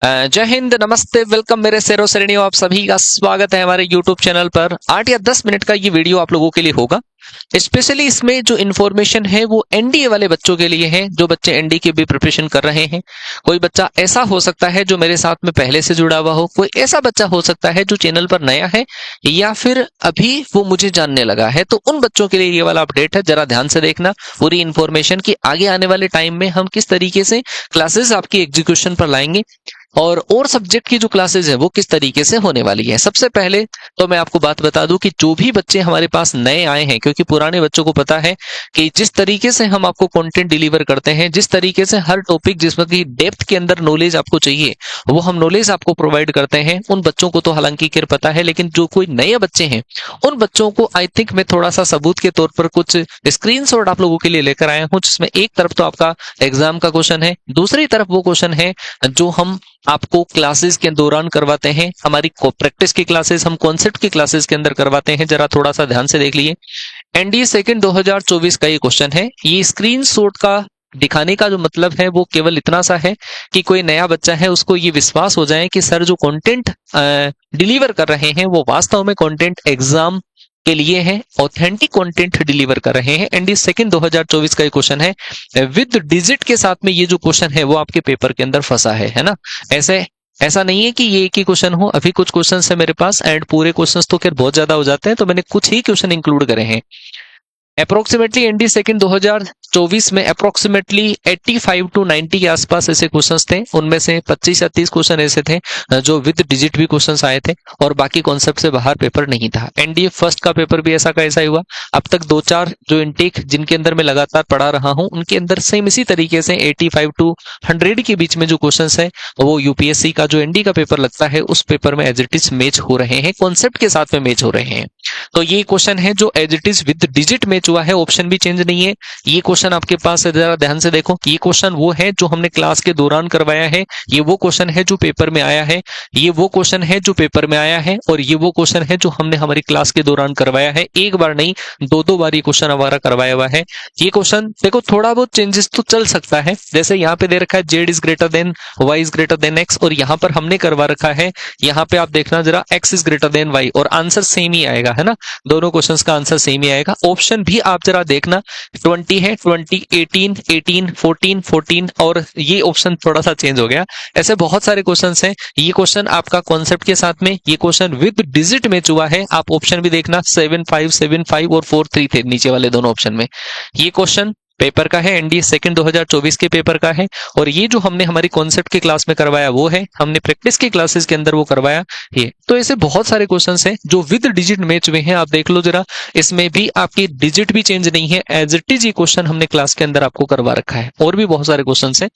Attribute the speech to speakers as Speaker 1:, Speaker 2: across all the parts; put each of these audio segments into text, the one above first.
Speaker 1: जय हिंद, नमस्ते, वेलकम मेरे शेरों श्रेणियों। आप सभी का स्वागत है हमारे यूट्यूब चैनल पर। 8 या 10 मिनट का ये वीडियो आप लोगों के लिए होगा। स्पेशली इसमें जो इन्फॉर्मेशन है वो एनडीए वाले बच्चों के लिए है, जो बच्चे एनडीए की भी प्रिपरेशन कर रहे हैं। कोई बच्चा ऐसा हो सकता है जो मेरे साथ में पहले से जुड़ा हुआ हो, कोई ऐसा बच्चा हो सकता है जो चैनल पर नया है, या फिर अभी वो मुझे जानने लगा है। तो उन बच्चों के लिए ये वाला अपडेट है, जरा ध्यान से देखना पूरी इन्फॉर्मेशन की। आगे आने वाले टाइम में हम किस तरीके से क्लासेस आपकी एग्जीक्यूशन पर लाएंगे और सब्जेक्ट की जो क्लासेस है वो किस तरीके से होने वाली है। सबसे पहले तो मैं आपको बात बता दूं कि जो भी बच्चे हमारे पास नए आए हैं, क्योंकि पुराने बच्चों को पता है कि जिस तरीके से हम आपको कंटेंट डिलीवर करते हैं, जिस तरीके से हर टॉपिक जिसमें की डेप्थ के अंदर नॉलेज आपको चाहिए वो हम नॉलेज आपको प्रोवाइड करते हैं, उन बच्चों को तो हालांकि खैर पता है। लेकिन जो कोई नए बच्चे हैं उन बच्चों को आई थिंक मैं थोड़ा सा सबूत के तौर पर कुछ स्क्रीनशॉट आप लोगों के लिए लेकर आया हूं, जिसमें एक तरफ तो आपका एग्जाम का क्वेश्चन है, दूसरी तरफ वो क्वेश्चन है जो हम आपको क्लासेस के दौरान करवाते हैं। हमारी प्रैक्टिस की क्लासेस, हम कॉन्सेप्ट की क्लासेस के अंदर करवाते हैं। जरा थोड़ा सा ध्यान से देख लिए। एनडीए सेकंड 2024 का ये क्वेश्चन है। ये स्क्रीनशॉट का दिखाने का जो मतलब है वो केवल इतना सा है कि कोई नया बच्चा है उसको ये विश्वास हो जाए कि सर जो कंटेंट डिलीवर कर रहे हैं वो वास्तव में कंटेंट एग्जाम के लिए है, ऑथेंटिक कंटेंट डिलीवर कर रहे हैं। एनडीए सेकंड 2024 का ये क्वेश्चन है विद डिजिट के साथ में। ये जो क्वेश्चन है वो आपके पेपर के अंदर फंसा है ना। ऐसा नहीं है कि ये एक ही क्वेश्चन हो। अभी कुछ क्वेश्चंस है मेरे पास एंड पूरे क्वेश्चंस तो खैर बहुत ज्यादा हो जाते हैं, तो मैंने कुछ ही क्वेश्चन इंक्लूड करे हैं। अप्रोक्सीमेटली एनडी सेकंड 2024 में अप्रोक्सीमेटली 85 टू 90 के आसपास ऐसे क्वेश्चंस थे। उनमें से 25 या 30 क्वेश्चन ऐसे थे जो विद डिजिट भी क्वेश्चंस आए थे और बाकी कॉन्सेप्ट से बाहर पेपर नहीं था। एनडीए फर्स्ट का पेपर भी ऐसा का ऐसा ही हुआ। अब तक 2-4 जो इनटेक जिनके अंदर मैं लगातार पढ़ा रहा हूं उनके अंदर सेम इसी तरीके से 85 टू 100 के बीच में जो क्वेश्चंस है वो यूपीएससी का जो एनडी का पेपर लगता है उस पेपर में एज इट इज मैच हो रहे हैं, कॉन्सेप्ट के साथ में मैच हो रहे हैं। तो ये क्वेश्चन है जो as it is with digit match हुआ है, ऑप्शन भी चेंज नहीं है। ये क्वेश्चन आपके पास है, जरा ध्यान से देखो। ये क्वेश्चन वो है जो हमने क्लास के दौरान करवाया है, ये वो क्वेश्चन है जो पेपर में आया है, ये वो क्वेश्चन है जो पेपर में आया है, और ये वो क्वेश्चन है जो हमने हमारी क्लास के दौरान करवाया है। एक बार नहीं, 2-2 बार ये क्वेश्चन हमारा करवाया हुआ है। ये क्वेश्चन देखो थोड़ा बहुत चेंजेस तो चल सकता है, जैसे यहाँ पे दे रखा है Z is greater than Y is greater than X, और यहाँ पर हमने करवा रखा है, यहाँ पे आप देखना जरा X is greater than Y, और आंसर सेम ही आएगा है ना। दोनों क्वेश्चंस का आंसर सेम ही आएगा। ऑप्शन भी आप जरा देखना, 20 है, 20, 18, 18, 14, 14, और ये ऑप्शन थोड़ा सा चेंज हो गया। ऐसे बहुत सारे क्वेश्चंस हैं। ये क्वेश्चन आपका कॉन्सेप्ट के साथ में, ये क्वेश्चन विद डिजिट मैच हुआ है। आप ऑप्शन भी देखना, 7, 5, 7, 5 और 4, 3 थे नीचे वाले दोनों ऑप्शन में। ये क्वेश्चन पेपर का है, एनडीए सेकंड 2024 के पेपर का है, और ये जो हमने हमारी कॉन्सेप्ट की क्लास में करवाया वो है, हमने प्रैक्टिस की क्लासेस के अंदर वो करवाया ये। तो ऐसे बहुत सारे क्वेश्चंस हैं जो विद डिजिट मैच हुए हैं। आप देख लो जरा, इसमें भी आपकी डिजिट भी चेंज नहीं है, एज इट इज ये क्वेश्चन हमने क्लास के अंदर आपको करवा रखा है। और भी बहुत सारे क्वेश्चन है।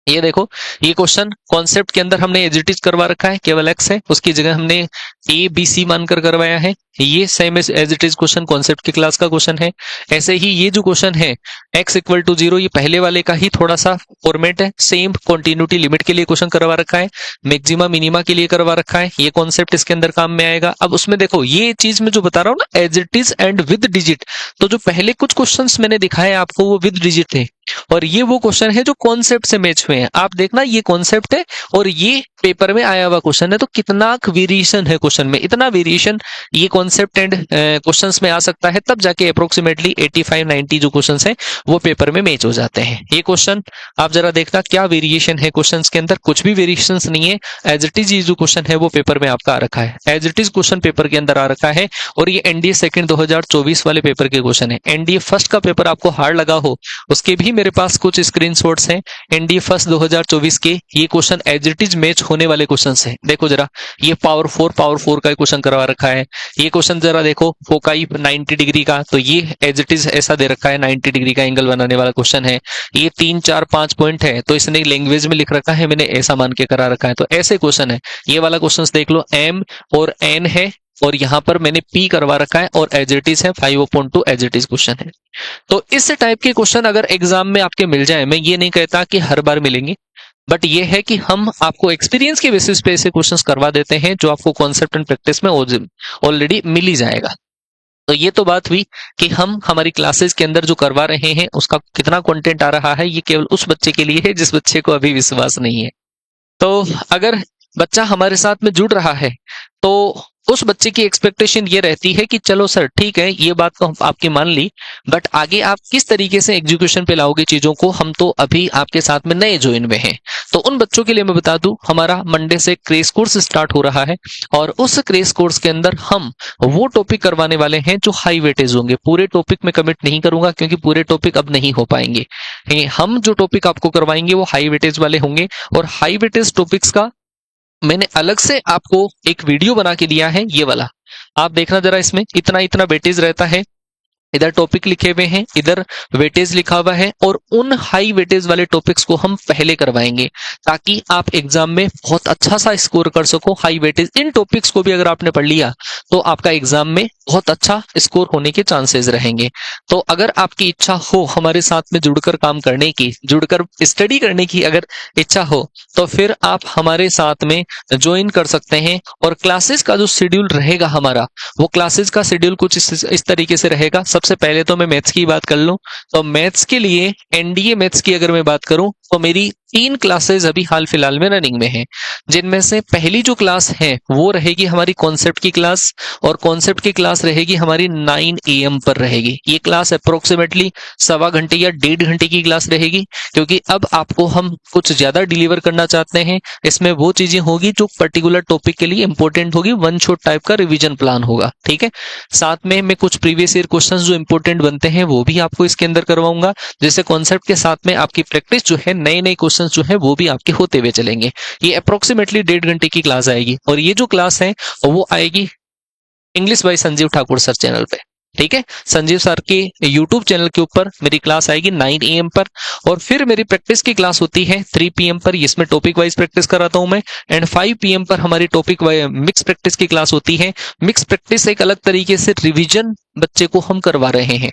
Speaker 1: ये देखो, ये क्वेश्चन कॉन्सेप्ट के अंदर हमने एज इट इज करवा रखा है, केवल एक्स है, उसकी जगह हमने ए बी सी मानकर करवाया है। ये same as it is question concept की क्लास का क्वेश्चन है। ऐसे ही ये जो क्वेश्चन है x इक्वल टू 0, ये पहले वाले का ही थोड़ा सा फॉर्मेट है। सेम कॉन्टिन्यूटी लिमिट के लिए क्वेश्चन करवा रखा है, मैक्सिमा मिनिमा के लिए करवा रखा है। ये कॉन्सेप्ट इसके अंदर काम में आएगा। अब उसमें देखो, ये चीज मैं जो बता रहा हूँ ना, as it is and with digit, तो जो पहले कुछ क्वेश्चन मैंने दिखाए आपको वो विद डिजिट थे, और ये वो क्वेश्चन है जो कॉन्सेप्ट से मैच हुए हैं। आप देखना, ये कॉन्सेप्ट है और ये पेपर में आया हुआ क्वेश्चन है, तो कितना वेरिएशन है क्वेश्चन में। इतना वेरिएशन ये कॉन्सेप्ट एंड क्वेश्चंस में आ सकता है, तब जाके अप्रोक्सीमेटली 85-90 जो क्वेश्चंस हैं वो पेपर में मैच हो जाते हैं। ये क्वेश्चन आप जरा देखना, क्या वेरिएशन है क्वेश्चंस के अंदर। कुछ भी वेरिएशंस नहीं है, एज इट इज ये जो क्वेश्चन है वो पेपर में आपका आ रखा है, as it is question paper के अंदर आ रखा है। और ये एनडीए सेकंड 2024 वाले पेपर के क्वेश्चन है। एनडीए फर्स्ट का पेपर आपको हार्ड लगा हो, उसके भी मेरे पास कुछ स्क्रीनशॉट्स हैं। एनडीए फर्स्ट 2024 के ये question as it is match होने वाले क्वेश्चंस हैं। देखो जरा, ये पावर 4 का क्वेश्चन करवा रखा है। ये क्वेश्चन जरा देखो, फोकाई 90 डिग्री का, तो ये एज इट इज ऐसा दे रखा है, 90 डिग्री का एंगल बनाने वाला क्वेश्चन है। ये 3, 4, 5 पॉइंट है, तो इसने लैंग्वेज में लिख रखा है, मैंने ऐसा मान के करा रखा है। तो ऐसे क्वेश्चन है। ये वाला क्वेश्चन देख लो, एम और एन है, और यहां पर मैंने पी करवा रखा है, और एज इट इज है 5/2 एज इट इज क्वेश्चन है। तो इस टाइप के क्वेश्चन अगर एग्जाम में आपके मिल जाए, मैं ये नहीं कहता कि हर बार मिलेंगे, बट ये है कि हम आपको एक्सपीरियंस के बेसिस पे ऐसे क्वेश्चंस करवा देते हैं जो आपको कॉन्सेप्ट एंड प्रैक्टिस में ऑलरेडी मिल ही जाएगा। तो ये तो बात हुई कि हम हमारी क्लासेस के अंदर जो करवा रहे हैं उसका कितना कंटेंट आ रहा है। ये केवल उस बच्चे के लिए है जिस बच्चे को अभी विश्वास नहीं है। तो अगर बच्चा हमारे साथ में जुड़ रहा है तो उस बच्चे की एक्सपेक्टेशन ये रहती है कि चलो सर ठीक है, ये बात तो हम आपकी मान ली, बट आगे आप किस तरीके से एग्जीक्यूशन पे लाओगे चीजों को, हम तो अभी आपके साथ में नए ज्वाइन में हैं। तो उन बच्चों के लिए मैं बता दूं, हमारा मंडे से क्रेश कोर्स स्टार्ट हो रहा है और उस क्रेश कोर्स के अंदर हम वो टॉपिक करवाने वाले हैं जो हाई वेटेज होंगे। पूरे टॉपिक में कमिट नहीं करूंगा क्योंकि पूरे टॉपिक अब नहीं हो पाएंगे। हम जो टॉपिक आपको करवाएंगे वो हाई वेटेज वाले होंगे और हाई वेटेज टॉपिक्स का मैंने अलग से आपको एक वीडियो बना के दिया है, ये वाला आप देखना जरा। इसमें इतना इतना वेटेज रहता है, इधर टॉपिक लिखे हुए हैं, इधर वेटेज लिखा हुआ है और उन हाई वेटेज वाले टॉपिक्स को हम पहले करवाएंगे ताकि आप एग्जाम में बहुत अच्छा सा स्कोर कर सको। हाई वेटेज इन टॉपिक्स को भी अगर आपने पढ़ लिया तो आपका एग्जाम में बहुत अच्छा स्कोर होने के चांसेस रहेंगे। तो अगर आपकी इच्छा हो हमारे साथ में जुड़कर काम करने की, जुड़कर स्टडी करने की अगर इच्छा हो, तो फिर आप हमारे साथ में ज्वाइन कर सकते हैं। और क्लासेस का जो शेड्यूल रहेगा हमारा, वो क्लासेस का शेड्यूल कुछ इस तरीके से रहेगा। सबसे पहले तो मैं मैथ्स की बात कर लूं तो मैथ्स के लिए एनडीए मैथ्स की अगर मैं बात करूं तो मेरी 3 क्लासेस अभी हाल फिलहाल में रनिंग में हैं, जिनमें से पहली जो क्लास है वो रहेगी हमारी कॉन्सेप्ट की क्लास और कॉन्सेप्ट की क्लास रहेगी हमारी 9 AM पर रहेगी। ये क्लास अप्रोक्सीमेटली 1.25 घंटे या 1.5 घंटे की क्लास रहेगी क्योंकि अब आपको हम कुछ ज्यादा डिलीवर करना चाहते हैं। इसमें वो चीजें होगी जो पर्टिकुलर टॉपिक के लिए इंपॉर्टेंट होगी, वन शॉट टाइप का रिवीजन प्लान होगा, ठीक है। साथ में मैं कुछ प्रीवियस ईयर क्वेश्चंस जो इंपॉर्टेंट बनते हैं वो भी आपको इसके अंदर करवाऊंगा। जैसे कॉन्सेप्ट के साथ में आपकी प्रैक्टिस जो है, नए नए क्वेश्चंस जो है वो भी आपके होते हुए चलेंगे। ये अप्रोक्सीमेटली 1.5 घंटे की क्लास आएगी और ये जो क्लास है वो आएगी English by Sanjeev Thakur sir channel पे, ठीक है। संजीव सर के यूट्यूब चैनल के ऊपर मेरी क्लास आएगी 9 AM पर। और फिर मेरी प्रैक्टिस की क्लास होती है 3 PM पर, इसमें टॉपिक वाइज प्रैक्टिस कराता हूं मैं। एंड 5 PM पर हमारी टॉपिक मिक्स प्रैक्टिस की क्लास होती है। मिक्स प्रैक्टिस एक अलग तरीके से रिवीजन बच्चे को हम करवा रहे हैं।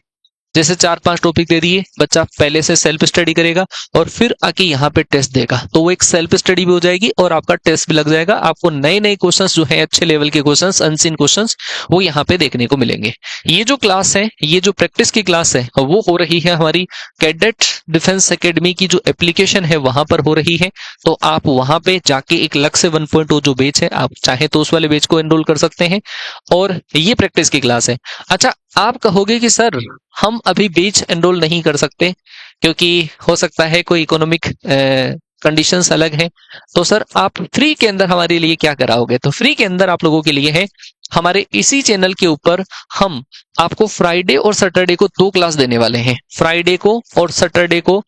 Speaker 1: जैसे 4-5 टॉपिक दे दिए, बच्चा पहले से सेल्फ स्टडी करेगा और फिर आके यहाँ पे टेस्ट देगा, तो वो एक सेल्फ स्टडी भी हो जाएगी और आपका टेस्ट भी लग जाएगा। आपको नए नए क्वेश्चंस जो है, अच्छे लेवल के क्वेश्चंस, अनसीन क्वेश्चंस, वो यहाँ पे देखने को मिलेंगे। ये जो क्लास है, ये जो प्रैक्टिस की क्लास है, वो हो रही है हमारी कैडेट डिफेंस एकेडमी की जो एप्लीकेशन है वहां पर हो रही है। तो आप वहां पे जाके एक लक्ष्य 1.0 जो बैच है, आप चाहे तो उस वाले बैच को एनरोल कर सकते हैं और ये प्रैक्टिस की क्लास है। अच्छा, आप कहोगे कि सर हम अभी बैच एनरोल नहीं कर सकते क्योंकि हो सकता है कोई इकोनॉमिक कंडीशंस अलग हैं। तो सर आप फ्री के अंदर हमारे लिए क्या कराओगे? तो फ्री के अंदर आप लोगों के लिए है, हमारे इसी चैनल के ऊपर हम आपको फ्राइडे और सैटरडे को 2 क्लास देने वाले हैं। फ्राइडे को और सैटरडे को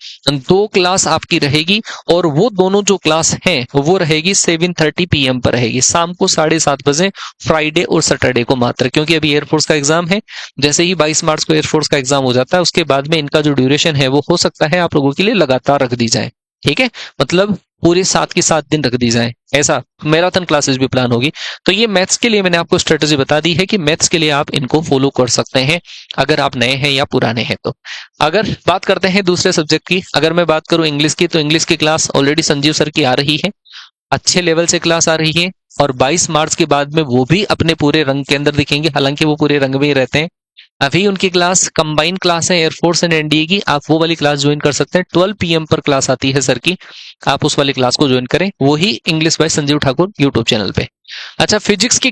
Speaker 1: 2 क्लास आपकी रहेगी और वो दोनों जो क्लास हैं वो रहेगी 7:30 PM पर रहेगी, शाम को 7:30 बजे, फ्राइडे और सैटरडे को मात्र। क्योंकि अभी एयरफोर्स का एग्जाम है, जैसे ही 22 मार्च को एयरफोर्स का एग्जाम हो जाता है उसके बाद में इनका जो ड्यूरेशन है वो हो सकता है आप लोगों के लिए लगातार रख दी जाए, ठीक है। मतलब पूरे 7 के 7 दिन रख दी जाए, ऐसा मैराथन क्लासेस भी प्लान होगी। तो ये मैथ्स के लिए मैंने आपको स्ट्रेटेजी बता दी है कि मैथ्स के लिए आप इनको फॉलो कर सकते हैं अगर आप नए हैं या पुराने हैं। तो अगर बात करते हैं दूसरे सब्जेक्ट की, अगर मैं बात करूं इंग्लिश की, तो इंग्लिश की क्लास ऑलरेडी संजीव सर की आ रही है, अच्छे लेवल से क्लास आ रही है और 22 मार्च के बाद में वो भी अपने पूरे रंग के अंदर दिखेंगे, हालांकि वो पूरे रंग में ही रहते हैं। अभी उनकी क्लास कंबाइन क्लास है एयरफोर्स एंड एनडीए की, आप वो वाली क्लास ज्वाइन कर सकते हैं। 12 PM पर क्लास आती है सर की, आप उस वाली क्लास को ज्वाइन करें, वो ही English by Sanjeev Thakur YouTube channel पे। अच्छा, फिजिक्स की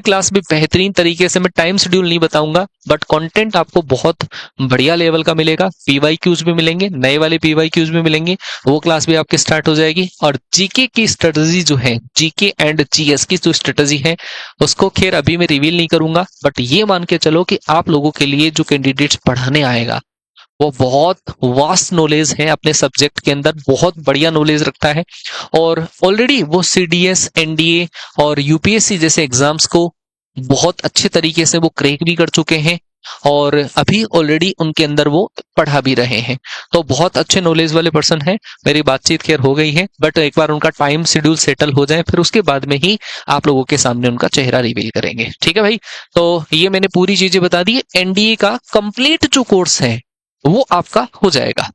Speaker 1: क्लास भी बेहतरीन तरीके से, मैं टाइम शेड्यूल नहीं बताऊंगा बट कंटेंट आपको बहुत बढ़िया लेवल का मिलेगा। पीवाईक्यूज भी मिलेंगे, नए वाले पीवाईक्यूज भी मिलेंगे, वो क्लास भी आपकी स्टार्ट हो जाएगी। और जीके की स्ट्रेटजी जो है, जीके एंड जीएस की जो स्ट्रेटजी है उसको खैर अभी मैं रिवील नहीं करूंगा, बट ये मान के चलो कि आप लोगों के लिए जो कैंडिडेट्स पढ़ाने आएगा वो बहुत वास्ट नॉलेज है, अपने सब्जेक्ट के अंदर बहुत बढ़िया नॉलेज रखता है और ऑलरेडी वो सीडीएस, एनडीए और यूपीएससी जैसे एग्जाम्स को बहुत अच्छे तरीके से वो क्रैक भी कर चुके हैं और अभी ऑलरेडी उनके अंदर वो पढ़ा भी रहे हैं। तो बहुत अच्छे नॉलेज वाले पर्सन हैं। मेरी बातचीत खैर हो गई है बट एक बार उनका टाइम शेड्यूल सेटल हो जाए फिर उसके बाद में ही आप लोगों के सामने उनका चेहरा रिवील करेंगे, ठीक है भाई। तो ये मैंने पूरी चीजें बता दी। एनडीए का कंप्लीट जो कोर्स है वो आपका हो जाएगा,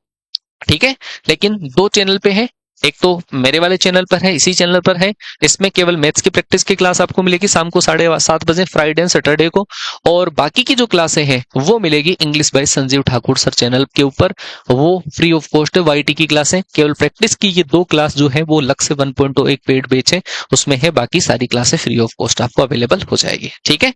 Speaker 1: ठीक है। लेकिन 2 चैनल पे है, एक तो मेरे वाले चैनल पर है, इसी चैनल पर है। इसमें केवल मैथ्स की प्रैक्टिस की क्लास आपको मिलेगी शाम को 7:30 बजे फ्राइडे एंड सैटरडे को, और बाकी की जो क्लासें हैं वो मिलेगी English by Sanjeev Thakur sir channel के ऊपर। वो फ्री ऑफ कॉस्ट है वाईटी की क्लासें। केवल प्रैक्टिस की ये 2 क्लास जो है वो लक्ष्य 1.0 एक पेड बैच है उसमें है, बाकी सारी क्लासें फ्री ऑफ कॉस्ट आपको अवेलेबल हो जाएगी। ठीक है,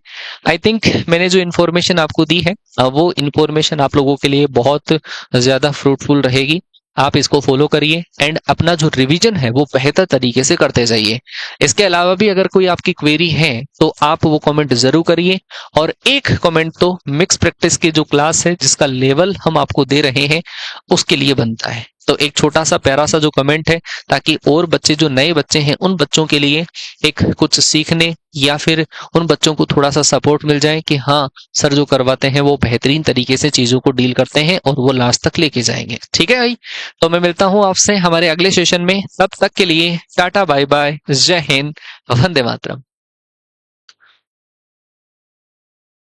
Speaker 1: आई थिंक मैंने जो इन्फॉर्मेशन आपको दी है वो इन्फॉर्मेशन आप लोगों के लिए बहुत ज्यादा फ्रूटफुल रहेगी। आप इसको फॉलो करिए एंड अपना जो रिवीजन है वो बेहतर तरीके से करते जाइए। इसके अलावा भी अगर कोई आपकी क्वेरी है तो आप वो कमेंट जरूर करिए, और एक कमेंट तो मिक्स प्रैक्टिस की जो क्लास है जिसका लेवल हम आपको दे रहे हैं उसके लिए बनता है। तो एक छोटा सा प्यारा सा जो कमेंट है, ताकि और बच्चे जो नए बच्चे हैं उन बच्चों के लिए एक कुछ सीखने या फिर उन बच्चों को थोड़ा सा सपोर्ट मिल जाए कि हाँ सर जो करवाते हैं वो बेहतरीन तरीके से चीजों को डील करते हैं और वो लास्ट तक लेके जाएंगे। ठीक है भाई, तो मैं मिलता हूं आपसे हमारे अगले सेशन में। तब तक के लिए टाटा बाय बाय, जय हिंद, वंदे मातरम।